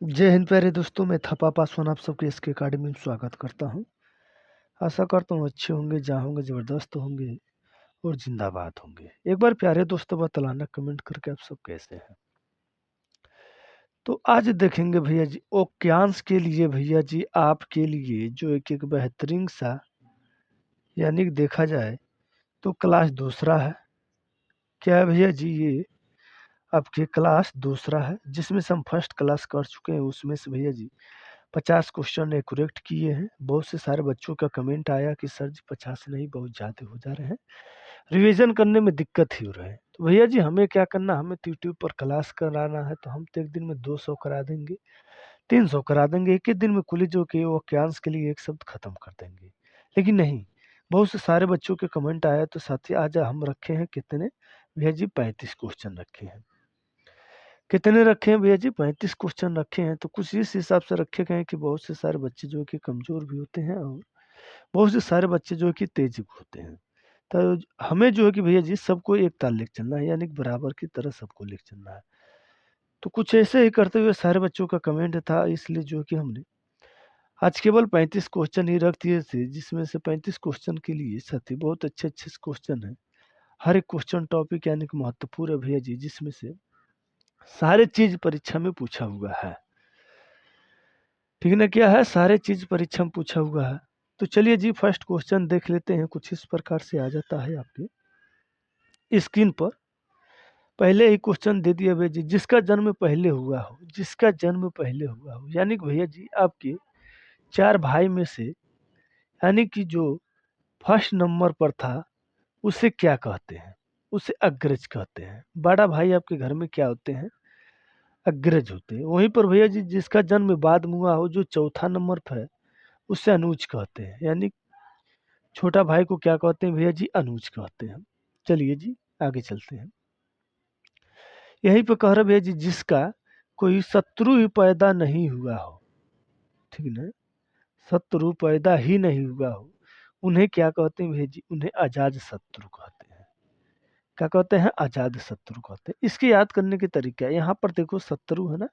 जय हिंद प्यारे दोस्तों, मैं थपा पासवान आप सबके इसके अकेडमी में स्वागत करता हूं। आशा करता हूं अच्छे होंगे, जहाँ होंगे ज़बरदस्त होंगे और जिंदाबाद होंगे। एक बार प्यारे दोस्तों बतलाना कमेंट करके आप सब कैसे हैं। तो आज देखेंगे भैया जी वाक्यांश के लिए, भैया जी आपके लिए जो एक बेहतरीन सा, यानी कि देखा जाए तो क्लास दूसरा है। क्या है भैया जी, ये आपके क्लास दूसरा है, जिसमें से हम फर्स्ट क्लास कर चुके हैं। उसमें से भैया जी 50 क्वेश्चन करेक्ट किए हैं। बहुत से सारे बच्चों का कमेंट आया कि सर जी 50 नहीं, बहुत ज़्यादा हो जा रहे हैं, रिवीजन करने में दिक्कत ही हो रहा है। तो भैया जी हमें क्या करना, हमें तो यूट्यूब पर क्लास कराना है, तो हम तो एक दिन में 200 करा देंगे, 300 करा देंगे, एक एक दिन में कुल जो कि वाक्यांश के लिए एक शब्द खत्म कर देंगे। लेकिन नहीं, बहुत से सारे बच्चों के कमेंट आया, तो साथी आज हम रखे हैं कितने भैया जी, 35 क्वेश्चन रखे हैं। कितने रखे हैं भैया जी, 35 क्वेश्चन रखे हैं। तो कुछ इस हिसाब से रखे गए हैं कि बहुत से सारे बच्चे जो कि कमज़ोर भी होते हैं और बहुत से सारे बच्चे जो कि तेज भी होते हैं। तो हमें जो है कि भैया जी सबको एक ताल लेके चलना है, यानी कि बराबर की तरह सबको लेके चलना है। तो कुछ ऐसे ही करते हुए सारे बच्चों का कमेंट था, इसलिए जो कि हमने आज केवल 35 क्वेश्चन ही रख दिए थे, जिसमें से 35 क्वेश्चन के लिए साथी बहुत अच्छे अच्छे क्वेश्चन हैं। हर एक क्वेश्चन टॉपिक यानी कि महत्वपूर्ण है भैया जी, जिसमें से सारे चीज परीक्षा में पूछा हुआ है। ठीक है ना, क्या है, सारे चीज परीक्षा में पूछा हुआ है। तो चलिए जी फर्स्ट क्वेश्चन देख लेते हैं। कुछ इस प्रकार से आ जाता है आपके स्क्रीन पर। पहले ही क्वेश्चन दे दिया भैया जी, जिसका जन्म पहले हुआ हो, जिसका जन्म पहले हुआ हो, यानी कि भैया जी आपके 4 भाई में से, यानी कि जो फर्स्ट नंबर पर था उसे क्या कहते हैं, उसे अग्रज कहते हैं। बड़ा भाई आपके घर में क्या होते हैं, अग्रज होते हैं। वहीं पर भैया जी जिसका जन्म बाद में हुआ हो, जो चौथा नंबर पर है, उसे अनुज कहते हैं। यानी छोटा भाई को क्या कहते हैं भैया जी, अनुज कहते हैं। चलिए जी आगे चलते हैं। यहीं पे कह रहे भैया जी, जिसका कोई शत्रु ही पैदा नहीं हुआ हो, ठीक ना, शत्रु पैदा ही नहीं हुआ हो, उन्हें क्या कहते हैं भैया जी, उन्हें आजाद शत्रु कहते हैं। क्या कहते हैं, आजाद शत्रु कहते हैं। इसके याद करने के तरीका है, यहाँ पर देखो शत्रु है ना,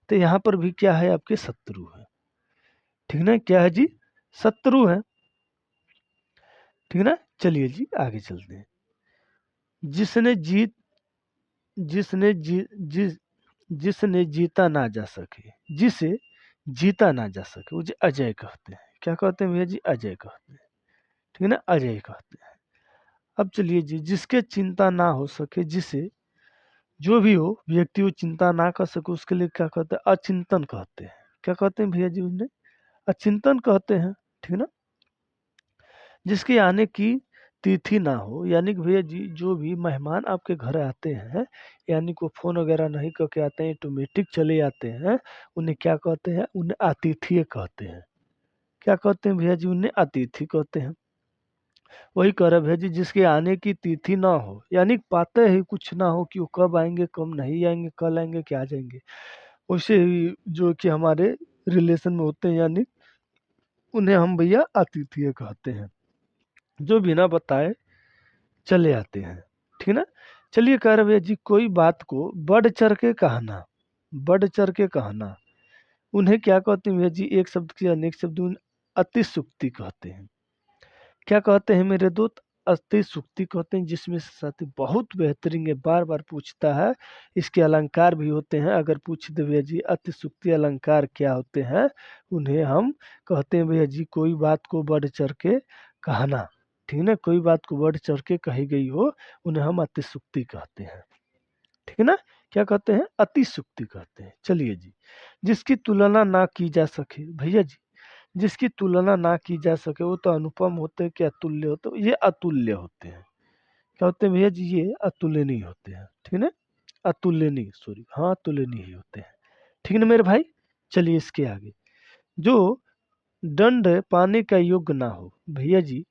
तो यहाँ पर भी क्या है, आपके शत्रु है। ठीक ना, क्या है जी, शत्रु है। ठीक ना, चलिए जी आगे चलते हैं। जिसने जीत जिसने जी जिस जिसने जीता ना जा सके, जिसे जीता ना जा सके, मुझे अजय कहते हैं। क्या कहते हैं भैया जी, अजय कहते हैं। ठीक है ना, अजय कहते हैं। अब चलिए जी, जिसके चिंता ना हो सके, जिसे जो भी हो व्यक्ति वो चिंता ना कर सके, उसके लिए क्या कहते हैं, अचिंतन कहते हैं। क्या कहते हैं भैया जी, उन्हें अचिंतन कहते हैं। ठीक है ना, जिसके आने की तिथि ना हो, यानी कि भैया जी जो भी मेहमान आपके घर आते हैं, यानी को फोन वगैरह नहीं करके आते हैं, ऑटोमेटिक चले आते हैं, उन्हें क्या कहते हैं, उन्हें अतिथि कहते हैं। क्या कहते हैं भैया जी, उन्हें अतिथि कहते हैं। वही कह रहे भैया जी, जिसके आने की तिथि ना हो, यानी पाते ही कुछ ना हो कि वो कब आएंगे कब नहीं आएंगे, कल आएंगे क्या जाएंगे, वैसे ही जो कि हमारे रिलेशन में होते हैं, यानी उन्हें हम भैया अतिथि कहते हैं, जो बिना बताए चले आते हैं। ठीक ना, चलिए कह रहे भैया जी, कोई बात को बढ़ चढ़ के कहना, बढ़ चढ़ के कहना, उन्हें क्या कहते हैं भैया जी, एक शब्द की अनेक शब्द, उन्हें अतिशुक्ति कहते हैं। क्या कहते हैं मेरे दोस्त, अतिशुक्ति कहते हैं। जिसमें से साथी बहुत बेहतरीन है, बार बार पूछता है। इसके अलंकार भी होते हैं, अगर पूछ दे भैया जी अतिशुक्ति अलंकार क्या होते हैं, उन्हें हम कहते हैं भैया जी, कोई बात को बढ़ चढ़ के कहना। ठीक है ना, कोई बात को बढ़ चढ़ के कही गई हो, उन्हें हम अतिशुक्ति कहते हैं। ठीक है ना, क्या कहते हैं, अतिशुक्ति कहते हैं। चलिए जी, जिसकी तुलना ना की जा सके, भैया जी जिसकी तुलना ना की जा सके वो तो अनुपम होते हैं, कि अतुल्य होते हैं, ये अतुल्य होते हैं। क्या होते हैं भैया जी, ये अतुलनीय होते हैं। ठीक है ना, अतुलनीय, सॉरी, हाँ अतुलनीय ही होते हैं। ठीक है ना मेरे भाई, चलिए इसके आगे। जो दंड पाने का योग्य ना हो, भैया जी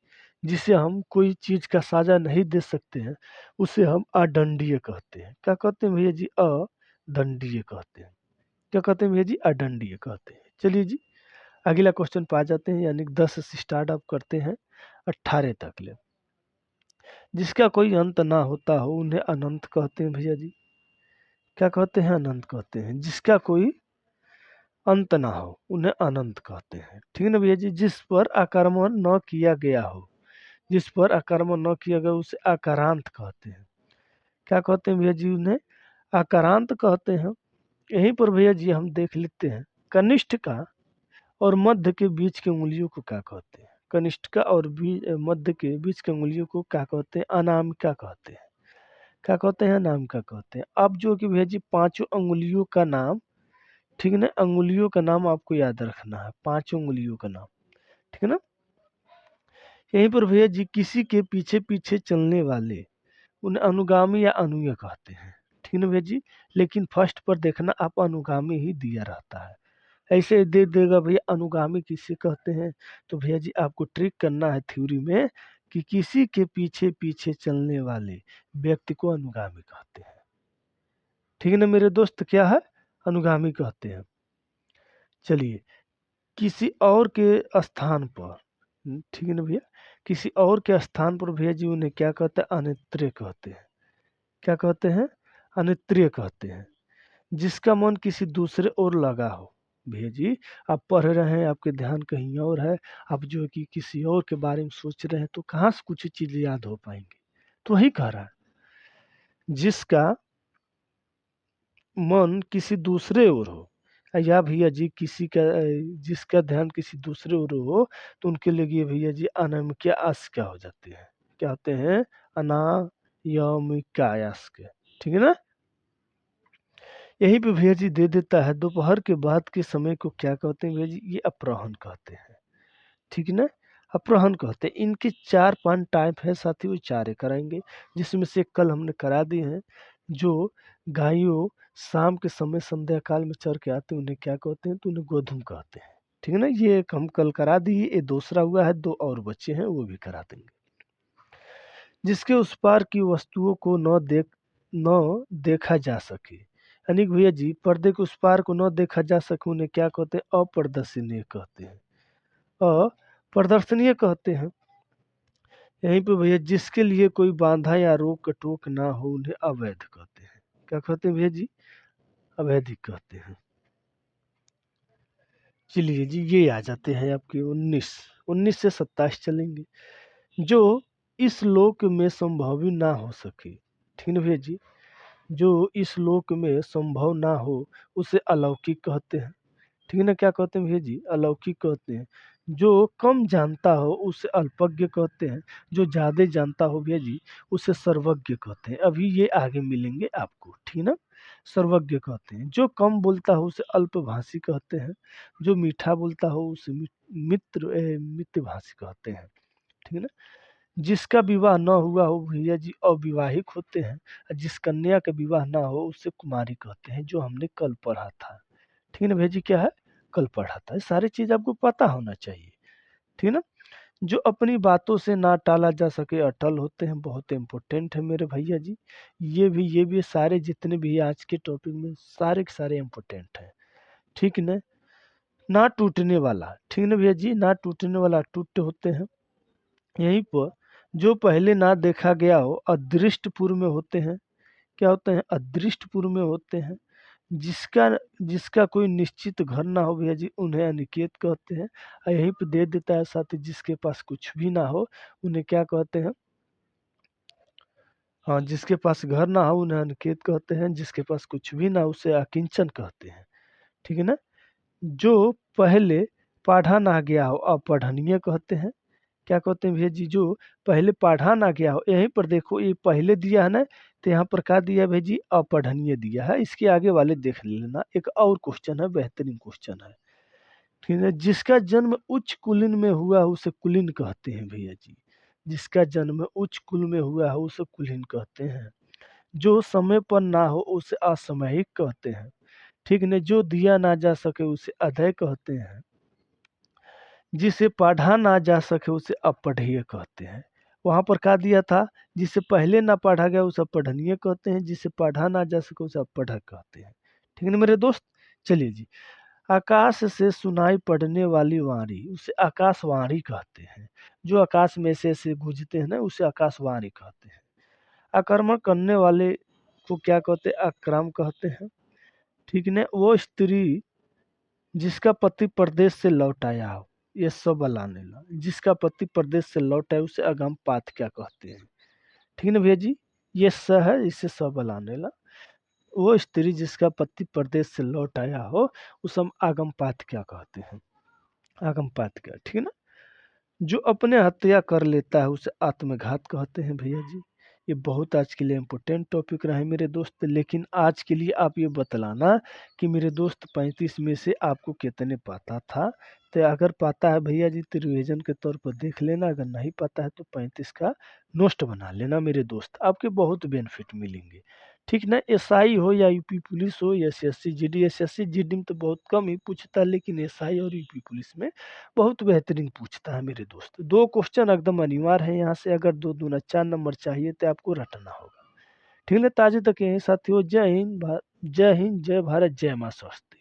जिसे हम कोई चीज का साजा नहीं दे सकते हैं, उसे हम अदंडीय कहते हैं। क्या कहते हैं भैया जी, अदंडीय कहते हैं। क्या कहते हैं भैया जी, अदंडीय कहते हैं। चलिए जी अगला क्वेश्चन पे आ जाते हैं, यानी कि 10 से स्टार्ट अप करते हैं 18 तक ले। जिसका कोई अंत ना होता हो, उन्हें अनंत कहते हैं भैया जी। क्या कहते हैं, अनंत कहते हैं। जिसका कोई अंत ना हो उन्हें अनंत कहते हैं। ठीक है ना भैया जी। जिस पर आक्रमण न किया गया हो, जिस पर आक्रमण न किया गया उसे आकारांत कहते हैं। क्या कहते हैं भैया जी? उन्हें आकारांत कहते हैं। यहीं पर भैया जी हम देख लेते हैं कनिष्ठ का और मध्य के बीच की उंगलियों को क्या कहते हैं? कनिष्ठ का और मध्य के बीच की उंगलियों को क्या कहते हैं? अनामिका कहते हैं। क्या कहते हैं? अनामिका कहते हैं। अब जो कि भैया जी पांचों अंगुलियों का नाम, ठीक है ना, अंगुलियों का नाम आपको याद रखना है, पांचों अंगुलियों का नाम, ठीक है ना। यहीं पर भैया जी किसी के पीछे पीछे चलने वाले उन्हें अनुगामी या अनुय कहते हैं। ठीक है ना भैया जी। लेकिन फर्स्ट पर देखना आप अनुगामी ही दिया रहता है, ऐसे दे देगा भैया अनुगामी किसे कहते हैं। तो भैया जी आपको ट्रिक करना है थ्योरी में कि किसी के पीछे पीछे चलने वाले व्यक्ति को अनुगामी कहते हैं। ठीक है ना मेरे दोस्त, क्या है? अनुगामी कहते हैं। चलिए, किसी और के स्थान पर, ठीक है ना भैया, किसी और के स्थान पर भैया जी उन्हें क्या कहते हैं? अनित्य कहते हैं। क्या कहते हैं? अनित्य कहते हैं। जिसका मन किसी दूसरे ओर लगा हो। भैया जी आप पढ़ रहे हैं, आपके ध्यान कहीं और है, आप जो है कि किसी और के बारे में सोच रहे हैं, तो कहाँ से कुछ चीजें याद हो पाएंगी? तो वही कह रहा है, जिसका मन किसी दूसरे ओर हो, या भैया जी किसी का जिसका ध्यान किसी दूसरे ओर हो, तो उनके लिए भैया जी अनामिका आस्का हो जाते हैं। क्या होते हैं? अनायमिका आस्का। ठीक है ना। यहीं पे भैया जी दे देता है दोपहर के बाद के समय को क्या कहते हैं भैया जी? ये अपराह्न कहते हैं। ठीक है ना। अपराह्न कहते हैं। इनके 4-5 टाइप है साथी, वो चारे कराएंगे, जिसमें से कल हमने करा दिए हैं। जो गायों शाम के समय संध्या काल में चर के आते हैं उन्हें क्या कहते हैं? तो उन्हें गोधूम कहते हैं। ठीक है ना। ये एक हम कल करा दिए, ये दूसरा हुआ है, दो और बच्चे हैं वो भी करा देंगे। जिसके उस पार की वस्तुओं को न देखा जा सके, यानी कि भैया जी पर्दे के उस पार को न देखा जा सके उन्हें क्या कहते हैं? अप्रदर्शनीय कहते हैं। अप्रदर्शनीय कहते हैं। यहीं पे भैया जिसके लिए कोई बाधा या रोक टोक ना हो उन्हें अवैध कहते हैं। क्या कहते हैं भैया जी? अवैधिक कहते हैं। चलिए जी, ये आ जाते हैं आपके 19 से 27 चलेंगे। जो इस लोक में संभव ही ना हो सके, ठीक है ना भैया जी, जो इस लोक में संभव ना हो उसे अलौकिक कहते हैं। ठीक है ना। क्या कहते हैं भैया जी? अलौकिक कहते हैं। जो कम जानता हो उसे अल्पज्ञ कहते हैं। जो ज्यादा जानता हो भैया जी उसे सर्वज्ञ कहते हैं। अभी ये आगे मिलेंगे आपको, ठीक है ना। सर्वज्ञ कहते हैं। जो कम बोलता हो उसे अल्पभाषी कहते हैं। जो मीठा बोलता हो उसे मितभाषी कहते हैं। ठीक है ना। जिसका विवाह न हुआ हो भैया जी अविवाहिक होते हैं। और जिस कन्या का विवाह ना हो उसे कुमारी कहते हैं, जो हमने कल पढ़ा था। ठीक है ना भैया जी। क्या है? कल पढ़ा था। ये सारी चीज आपको पता होना चाहिए, ठीक है ना। जो अपनी बातों से ना टाला जा सके अटल होते हैं। बहुत इंपॉर्टेंट है मेरे भैया जी। ये भी सारे जितने भी आज के टॉपिक में सारे के सारे इंपॉर्टेंट है। ठीक है ना। ना टूटने वाला, ठीक है ना भैया जी, ना टूटने वाला टूट होते हैं। यहीं पर जो पहले ना देखा गया हो अदृष्टपुर में होते हैं। क्या होते हैं? अदृष्टपुर में होते हैं। जिसका जिसका कोई निश्चित घर ना हो भैया जी उन्हें अनिकेत कहते हैं। और यहीं पे दे देता है साथ ही, जिसके पास कुछ भी ना हो उन्हें क्या कहते हैं? हाँ, जिसके पास घर ना हो उन्हें अनिकेत कहते हैं। जिसके पास कुछ भी ना हो उसे अकिंचन कहते हैं। ठीक है ना। जो पहले पढ़ा ना गया हो अपढ़नीय कहते हैं। क्या कहते हैं भैया जी? जो पहले पढ़ा ना गया हो, यहीं पर देखो ये पहले दिया है ना, तो यहाँ पर क्या दिया है भैया जी? अपढ़नीय दिया है। इसके आगे वाले देख लेना, एक और क्वेश्चन है, बेहतरीन क्वेश्चन है। ठीक है। जिसका जन्म उच्च कुलीन में हुआ है उसे कुलीन कहते हैं भैया जी। जिसका जन्म उच्च कुल में हुआ है उसे कुलीन कहते हैं। जो समय पर ना हो उसे असामयिक कहते हैं। ठीक है। जो दिया ना जा सके उसे अधय कहते हैं। जिसे पढ़ा ना जा सके उसे अपढ़ीय कहते हैं। वहां पर क्या दिया था? जिसे पहले ना पढ़ा गया उसे पढ़नीय कहते हैं। जिसे पढ़ा ना जा सके उसे अपढ़ कहते हैं। ठीक है ना मेरे दोस्त। चलिए जी, आकाश से सुनाई पड़ने वाली वाणी उसे आकाशवाणी कहते हैं। जो आकाश में से गूंजते हैं ना उसे आकाशवाणी कहते हैं। आक्रमण करने वाले को क्या कहते हैं? आक्राम कहते हैं। ठीक है ना। वो स्त्री जिसका पति परदेश से लौट आया हो, ये सबल आने ला। जिसका पति परदेश से लौट आया उसे अगमपात क्या कहते हैं? ठीक है ना भैया जी, ये स है, इससे सबल आने ला। वो स्त्री जिसका पति परदेश से लौट आया हो उसे हम आगमपात क्या कहते हैं? आगमपात क्या, ठीक है ना। जो अपने हत्या कर लेता है उसे आत्मघात कहते हैं भैया जी। ये बहुत आज के लिए इम्पोर्टेंट टॉपिक रहा है मेरे दोस्त, लेकिन आज के लिए आप ये बतलाना कि मेरे दोस्त 35 में से आपको कितने पता था। तो अगर पता है भैया जी तो रिवीजन के तौर पर देख लेना, अगर नहीं पता है तो 35 का नोट बना लेना मेरे दोस्त, आपके बहुत बेनिफिट मिलेंगे। ठीक ना, एसआई हो या यूपी पुलिस हो या एसएससी जीडी, एसएससी जीडी में तो बहुत कम ही पूछता है, लेकिन एसआई और यूपी पुलिस में बहुत बेहतरीन पूछता है मेरे दोस्त। दो क्वेश्चन एकदम अनिवार्य है यहाँ से, अगर दो दूना 4 नंबर चाहिए तो आपको रटना होगा। ठीक है ना, ताजे तक यही साथियों, जय हिंद, जय हिंद, जय भारत, जय माँ स्वस्थ।